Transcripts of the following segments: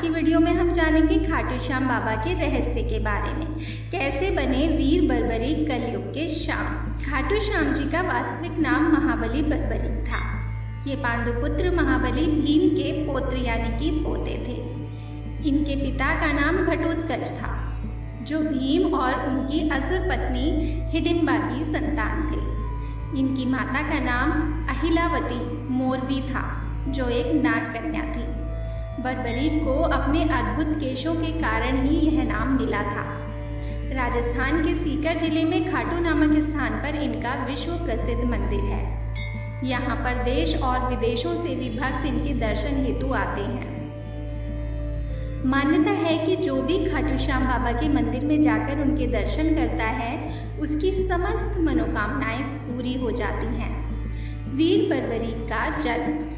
की वीडियो में हम जानेंगे खाटू श्याम बाबा के रहस्य के बारे में। कैसे बने वीर बर्बरीक कलयुग के श्याम। खाटू श्याम जी का वास्तविक नाम महाबली बर्बरीक था। ये पांडुपुत्र महाबली भीम के पौत्र यानी कि पोते थे। इनके पिता का नाम घटोत्कच था, जो भीम और उनकी असुर पत्नी हिडिंबा की संतान थे। इनकी माता का नाम अहिलावती मोरबी था, जो एक नाग कन्या थी। बर्बरीक को अपने अद्भुत केशों के कारण ही यह नाम मिला था। राजस्थान के सीकर जिले में खाटू नामक स्थान पर इनका विश्व प्रसिद्ध मंदिर है। यहाँ पर देश और विदेशों से भी भक्त इनके दर्शन हेतु आते हैं। मान्यता है कि जो भी खाटू श्याम बाबा के मंदिर में जाकर उनके दर्शन करता है, उसकी समस्त मनोकामनाएं पूरी हो जाती हैं। वीर बर्बरीक का जन्म।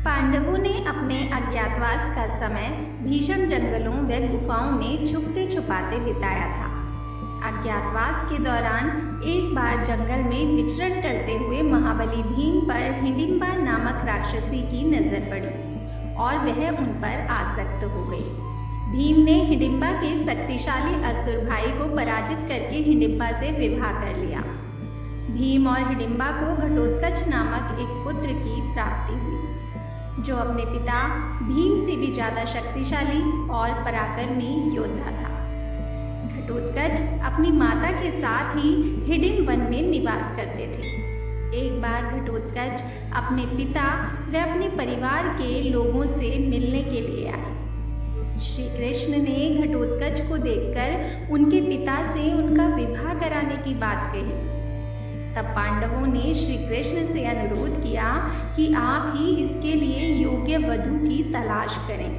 पांडवों ने अपने अज्ञातवास का समय भीषण जंगलों व गुफाओं में छुपते छुपाते बिताया था। अज्ञातवास के दौरान एक बार जंगल में विचरण करते हुए महाबली भीम पर हिडिंबा नामक राक्षसी की नजर पड़ी और वह उन पर आसक्त हो गई। भीम ने हिडिंबा के शक्तिशाली असुर भाई को पराजित करके हिडिंबा से विवाह कर लिया। भीम और हिडिंबा को घटोत्कच नामक एक पुत्र की प्राप्ति हुई, जो अपने पिता भीम से भी ज्यादा शक्तिशाली और पराक्रमी योद्धा था। घटोत्कच अपनी माता के साथ ही हिडिंब वन में निवास करते थे। एक बार घटोत्कच अपने पिता व अपने परिवार के लोगों से मिलने के लिए आए। श्री कृष्ण ने घटोत्कच को देखकर उनके पिता से उनका विवाह कराने की बात कही। तब पांडवों ने श्री कृष्ण से अनुरोध किया कि आप ही इसके लिए योग्य वधू की तलाश करें।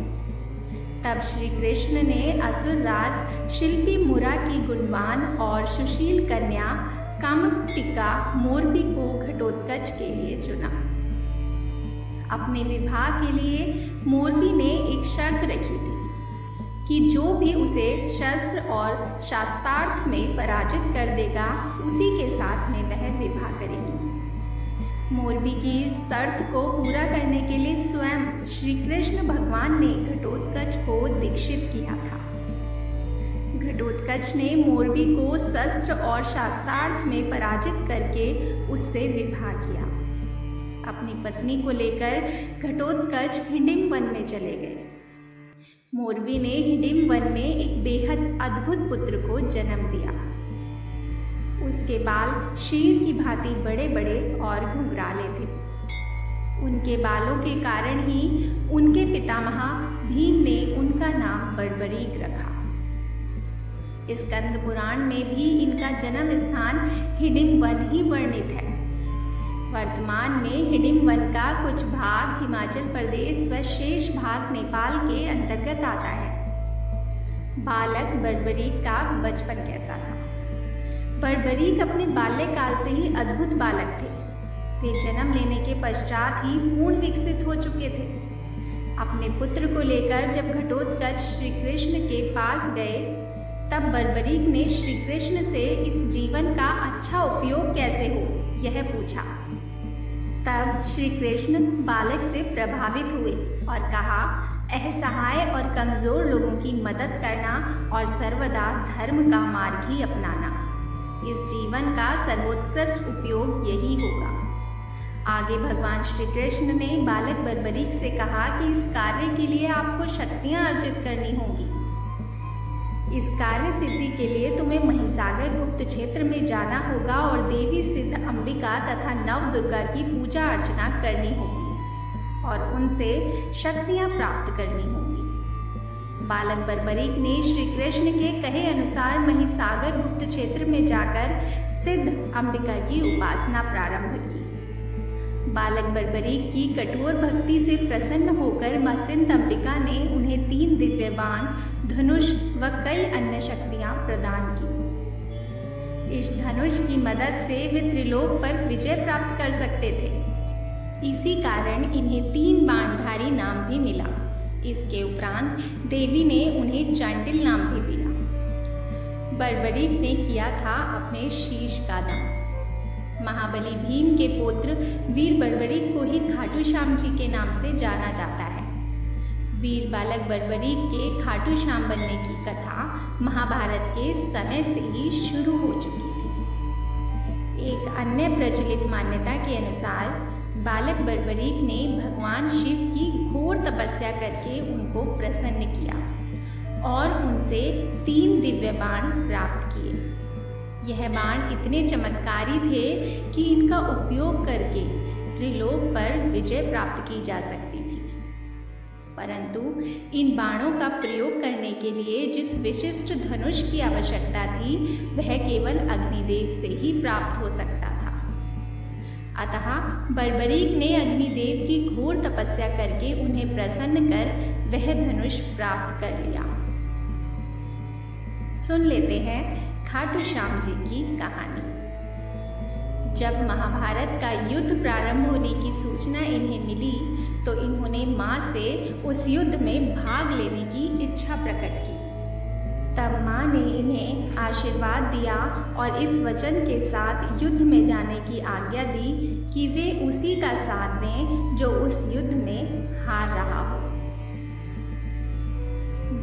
तब श्री कृष्ण ने असुर राज शिल्पी मुरा की गुणवान और सुशील कन्या कामपिका मोरबी को घटोत्कच के लिए चुना। अपने विवाह के लिए मोरबी ने एक शर्त रखी थी कि जो भी उसे शस्त्र और शास्त्रार्थ में पराजित कर देगा, उसी के साथ में वह विवाह करेगी। मोरबी की इस शर्त को पूरा करने के लिए स्वयं श्री कृष्ण भगवान ने घटोत्कच को दीक्षित किया था। घटोत्कच ने मोरबी को शस्त्र और शास्त्रार्थ में पराजित करके उससे विवाह किया। अपनी पत्नी को लेकर घटोत्कच हिडिंब वन में चले गए। मोरबी ने हिडिंब वन में एक बेहद अद्भुत पुत्र को जन्म दिया। उसके बाल शेर की भांति बड़े बड़े और घुंघराले थे। उनके बालों के कारण ही उनके पितामह भीम ने उनका नाम बर्बरीक रखा। स्कंद पुराण में भी इनका जन्म स्थान हिडिंब वन ही वर्णित है। वर्तमान में हिडिंब वन का कुछ भाग हिमाचल प्रदेश व शेष भाग नेपाल के अंतर्गत आता है। बालक बर्बरीक का बचपन कैसा था। बर्बरीक अपने बाल्यकाल से ही अद्भुत बालक थे। वे जन्म लेने के पश्चात ही पूर्ण विकसित हो चुके थे। अपने पुत्र को लेकर जब घटोत्कच श्री कृष्ण के पास गए, तब बर्बरीक ने श्री कृष्ण से इस जीवन का अच्छा उपयोग कैसे हो, यह पूछा। तब श्री कृष्ण बालक से प्रभावित हुए और कहा, असहाय और कमजोर लोगों की मदद करना और सर्वदा धर्म का मार्ग ही अपनाना, इस जीवन का सर्वोत्कृष्ट उपयोग यही होगा। आगे भगवान श्री कृष्ण ने बालक बर्बरीक से कहा कि इस कार्य के लिए आपको शक्तियां अर्जित करनी होंगी। इस कार्य सिद्धि के लिए तुम्हें महिसागर गुप्त क्षेत्र में जाना होगा और देवी सिद्ध अंबिका तथा नव दुर्गा की पूजा अर्चना करनी होगी और उनसे शक्तियां प्राप्त करनी होंगी। बालक बर्बरीक ने श्री कृष्ण के कहे अनुसार महिसागर गुप्त क्षेत्र में जाकर सिद्ध अंबिका की उपासना प्रारंभ की। बालक बर्बरीक की कठोर भक्ति से प्रसन्न होकर मां सिद्ध अंबिका ने उन्हें 3 दिव्य बाण, धनुष व कई अन्य शक्तियां प्रदान की। इस धनुष की मदद से वे त्रिलोक पर विजय प्राप्त कर सकते थे। इसी कारण इन्हें 3 बाणधारी नाम भी मिला। इसके उपरांत देवी ने उन्हें चांडिल नाम भी दिया। बर्बरीक ने किया था अपने शीश का दान। महाबली भीम के पुत्र वीर बर्बरीक को ही खाटू श्याम जी के नाम से जाना जाता है। वीर बालक बर्बरीक के खाटू श्याम बनने की कथा महाभारत के समय से ही शुरू हो चुकी थी। एक अन्य प्रचलित मान्यता के अनुसार बालक बर्बरीक ने भगवान शिव की घोर तपस्या करके उनको प्रसन्न किया और उनसे 3 दिव्य बाण प्राप्त किए। यह बाण इतने चमत्कारी थे कि इनका उपयोग करके त्रिलोक पर विजय प्राप्त की जा सकती थी। परंतु इन बाणों का प्रयोग करने के लिए जिस विशिष्ट धनुष की आवश्यकता थी वह केवल अग्निदेव से ही प्राप्त हो सकता था। अतः बर्बरीक ने अग्निदेव की घोर तपस्या करके उन्हें प्रसन्न कर वह धनुष प्राप्त कर लिया। सुन लेते हैं खाटू श्याम जी की कहानी। जब महाभारत का युद्ध प्रारंभ होने की सूचना इन्हें मिली तो इन्होंने माँ से उस युद्ध में भाग लेने की इच्छा प्रकट की। तब माँ ने इन्हें आशीर्वाद दिया और इस वचन के साथ युद्ध में जाने की आज्ञा दी कि वे उसी का साथ दें जो उस युद्ध में हार रहा हो।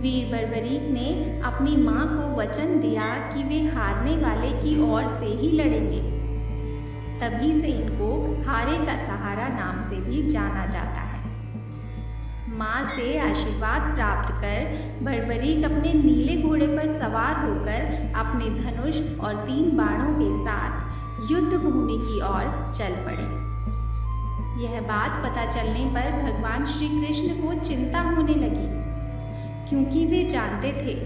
वीर बर्बरीक ने अपनी माँ को वचन दिया कि वे हारने वाले की ओर से ही लड़ेंगे। तभी से इनको हारे का सहारा नाम से भी जाना जाता है। माँ से आशीर्वाद प्राप्त कर बर्बरीक अपने नीले घोड़े पर सवार होकर अपने धनुष और 3 बाणों के साथ युद्ध भूमि की ओर चल पड़े। यह बात पता चलने पर भगवान श्री कृष्ण को चिंता होने लगी, क्योंकि वे जानते थे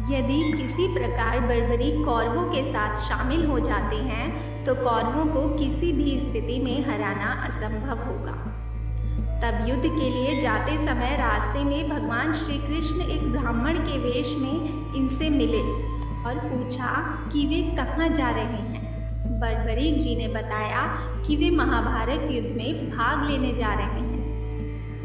यदि किसी प्रकार बर्बरीक कौरवों के साथ शामिल हो जाते हैं तो कौरवों को किसी भी स्थिति में हराना असंभव होगा। तब युद्ध के लिए जाते समय रास्ते में भगवान श्री कृष्ण एक ब्राह्मण के वेश में इनसे मिले और पूछा कि वे कहाँ जा रहे हैं। बर्बरीक जी ने बताया कि वे महाभारत युद्ध में भाग लेने जा रहे हैं।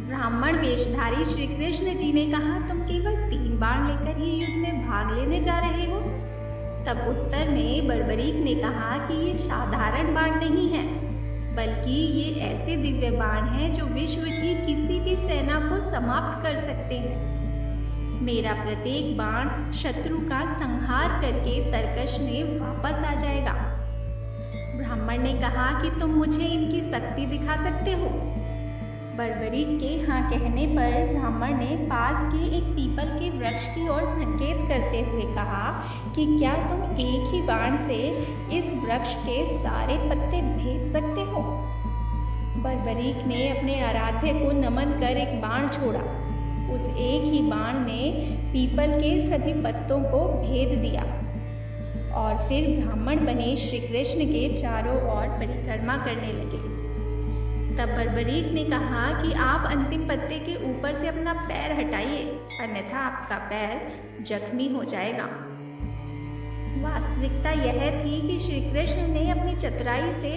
ब्राह्मण वेशधारी श्री कृष्ण जी ने कहा, तुम केवल 3 बाण लेकर ही युद्ध में भाग लेने जा रहे हो? तब उत्तर में बर्बरीक ने कहा कि ये साधारण बाण नहीं है, बल्कि ये ऐसे दिव्य बाण हैं जो विश्व की किसी भी सेना को समाप्त कर सकते हैं। मेरा प्रत्येक बाण शत्रु का संहार करके तरकश में वापस आ जाएगा। ब्राह्मण ने कहा कि तुम मुझे इनकी शक्ति दिखा सकते हो? बर्बरीक के हाँ कहने पर ब्राह्मण ने पास के एक पीपल के वृक्ष की ओर संकेत करते हुए कहा कि क्या तुम एक ही बाण से इस वृक्ष के सारे पत्ते भेद सकते हो? बर्बरीक ने अपने आराध्य को नमन कर एक बाण छोड़ा। उस एक ही बाण ने पीपल के सभी पत्तों को भेद दिया और फिर ब्राह्मण बने श्री कृष्ण के चारों ओर परिक्रमा करने लगे। तब बर्बरीक ने कहा कि आप अंतिम पत्ते के ऊपर से अपना पैर हटाइए, अन्यथा आपका पैर जख्मी हो जाएगा। वास्तविकता यह थी कि श्री कृष्ण ने अपनी चतुराई से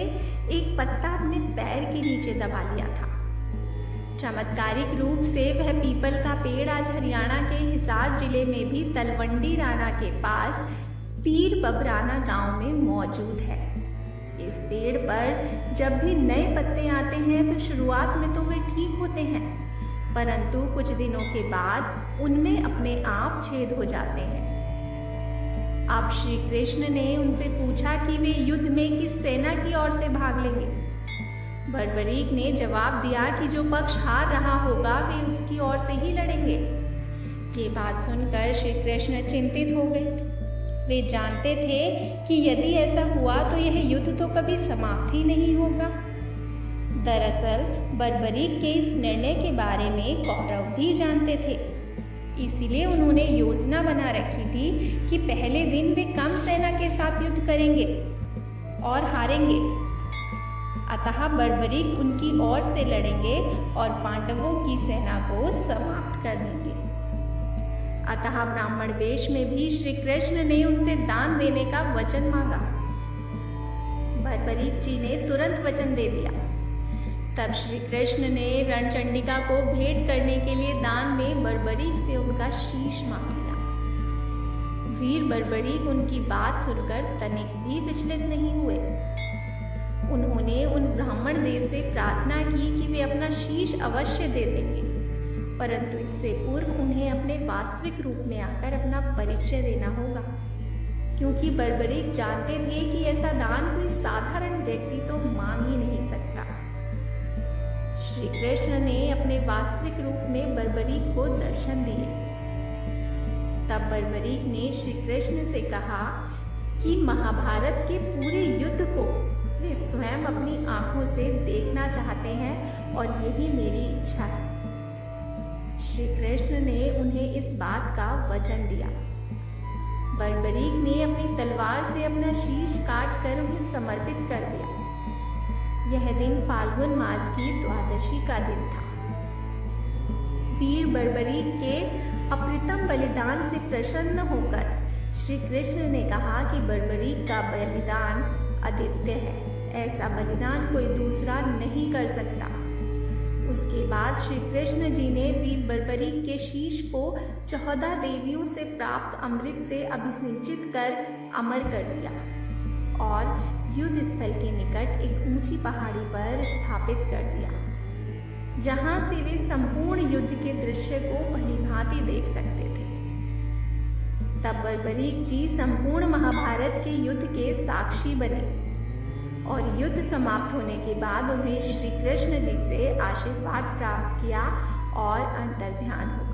एक पत्ता अपने पैर के नीचे दबा लिया था। चमत्कारिक रूप से वह पीपल का पेड़ आज हरियाणा के हिसार जिले में भी तलवंडी राना के पास पीर बबराना गांव में मौजूद है। इस पेड़ पर जब भी नए पत्ते आते हैं तो शुरुआत में तो वे ठीक होते हैं, परंतु कुछ दिनों के बाद उनमें अपने आप छेद हो जाते हैं। अब श्री कृष्ण ने उनसे पूछा कि वे युद्ध में किस सेना की ओर से भाग लेंगे। बर्बरीक ने जवाब दिया कि जो पक्ष हार रहा होगा वे उसकी ओर से ही लड़ेंगे। ये बात सुनकर श्री कृष्ण चिंतित हो गए। वे जानते थे कि यदि ऐसा हुआ तो यह युद्ध तो कभी समाप्त ही नहीं होगा। दरअसल बर्बरीक के इस निर्णय के बारे में कौरव भी जानते थे, इसीलिए उन्होंने योजना बना रखी थी कि पहले दिन वे कम सेना के साथ युद्ध करेंगे और हारेंगे। अतः बर्बरीक उनकी ओर से लड़ेंगे और पांडवों की सेना को समाप्त कर देंगे। अतः ब्राह्मण वेश में भी श्री कृष्ण ने उनसे दान देने का वचन मांगा। बर्बरीक जी ने तुरंत वचन दे दिया। तब श्री कृष्ण ने रणचंडिका को भेंट करने के लिए दान में बर्बरीक से उनका शीश मांग लिया। वीर बर्बरीक उनकी बात सुनकर तनिक भी विचलित नहीं हुए। उन्होंने उन ब्राह्मण देव से प्रार्थना की कि वे अपना शीश अवश्य दे देंगे। परंतु इससे पूर्व उन्हें अपने वास्तविक रूप में आकर अपना परिचय देना होगा, क्योंकि बर्बरीक जानते थे कि ऐसा दान कोई साधारण व्यक्ति तो मांग ही नहीं सकता। श्री कृष्ण ने अपने वास्तविक रूप में बर्बरीक को दर्शन दिए। तब बर्बरीक ने श्री कृष्ण से कहा कि महाभारत के पूरे युद्ध को वे स्वयं अपनी आंखों से देखना चाहते हैं और यही मेरी इच्छा है। श्री कृष्ण ने उन्हें इस बात का वचन दिया। बर्बरीक ने अपनी तलवार से अपना शीश काट कर उन्हें समर्पित कर दिया। यह दिन फाल्गुन मास की द्वादशी का दिन था। वीर बर्बरीक के अप्रतिम बलिदान से प्रसन्न होकर श्री कृष्ण ने कहा कि बर्बरीक का बलिदान अद्वितीय है, ऐसा बलिदान कोई दूसरा नहीं कर सकता। उसके बाद श्री कृष्ण जी ने वीर बर्बरीक के शीश को 14 देवियों से प्राप्त अमृत से अभिषेचित कर अमर कर दिया और युद्ध स्थल के निकट एक ऊंची पहाड़ी पर स्थापित कर दिया, जहां से वे संपूर्ण युद्ध के दृश्य को भलीभांति देख सकते थे। तब बर्बरीक जी संपूर्ण महाभारत के युद्ध के साक्षी बने और युद्ध समाप्त होने के बाद उन्हें श्री कृष्ण जी से आशीर्वाद प्राप्त किया और अंतर्ध्यान हो गए।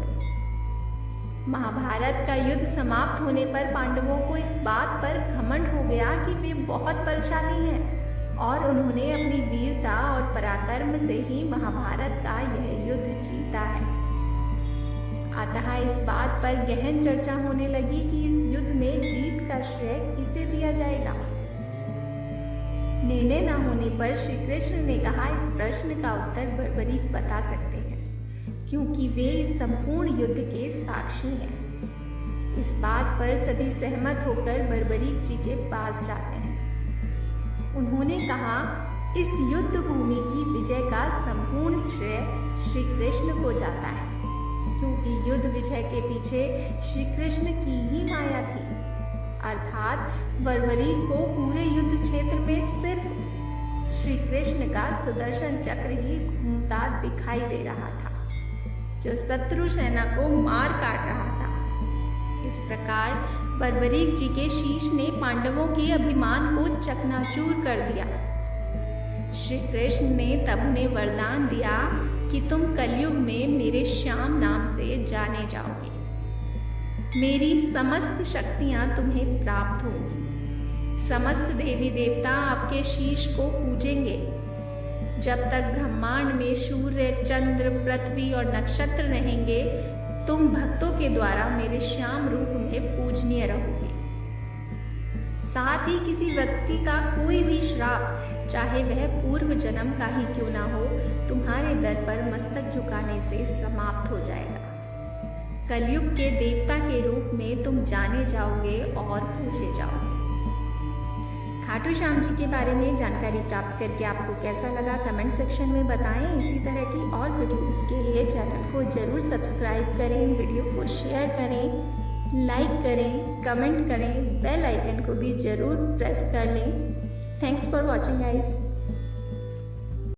महाभारत का युद्ध समाप्त होने पर पांडवों को इस बात पर घमंड हो गया कि वे बहुत बलशाली हैं और उन्होंने अपनी वीरता और पराक्रम से ही महाभारत का यह युद्ध जीता है। अतः इस बात पर गहन चर्चा होने लगी कि इस युद्ध में जीत का श्रेय किसे दिया जाएगा। निर्णय न होने पर श्री कृष्ण ने कहा, इस प्रश्न का उत्तर बर्बरीक बता सकते हैं, क्योंकि वे इस संपूर्ण युद्ध के साक्षी हैं। इस बात पर सभी सहमत होकर बर्बरीक जी के पास जाते हैं। उन्होंने कहा, इस युद्ध भूमि की विजय का संपूर्ण श्रेय श्री कृष्ण को जाता है, क्योंकि युद्ध विजय के पीछे श्री कृष्ण की ही माया थी। अर्थात बर्बरीक को पूरे युद्ध क्षेत्र में सिर्फ श्री कृष्ण का सुदर्शन चक्र ही घूमता दिखाई दे रहा था, जो शत्रु सेना को मार काट रहा था। इस प्रकार बर्बरीक जी के शीश ने पांडवों के अभिमान को चकनाचूर कर दिया। श्री कृष्ण ने तब उन्हें वरदान दिया कि तुम कलयुग में मेरे श्याम नाम से जाने जाओगे। मेरी समस्त शक्तियां तुम्हें प्राप्त होंगी। समस्त देवी देवता आपके शीश को पूजेंगे। जब तक ब्रह्मांड में सूर्य, चंद्र, पृथ्वी और नक्षत्र रहेंगे, तुम भक्तों के द्वारा मेरे श्याम रूप में पूजनीय रहोगे। साथ ही किसी व्यक्ति का कोई भी श्राप, चाहे वह पूर्व जन्म का ही क्यों ना हो, तुम्हारे दर पर मस्तक झुकाने से समाप्त हो जाएगा। कलयुग के देवता के रूप में तुम जाने जाओगे और पूजे जाओगे। खाटू श्याम जी के बारे में जानकारी प्राप्त करके आपको कैसा लगा कमेंट सेक्शन में बताएं। इसी तरह की और वीडियोस के लिए चैनल को जरूर सब्सक्राइब करें, वीडियो को शेयर करें, लाइक करें, कमेंट करें, बेल आइकन को भी जरूर प्रेस कर लें। Thanks for watching guys.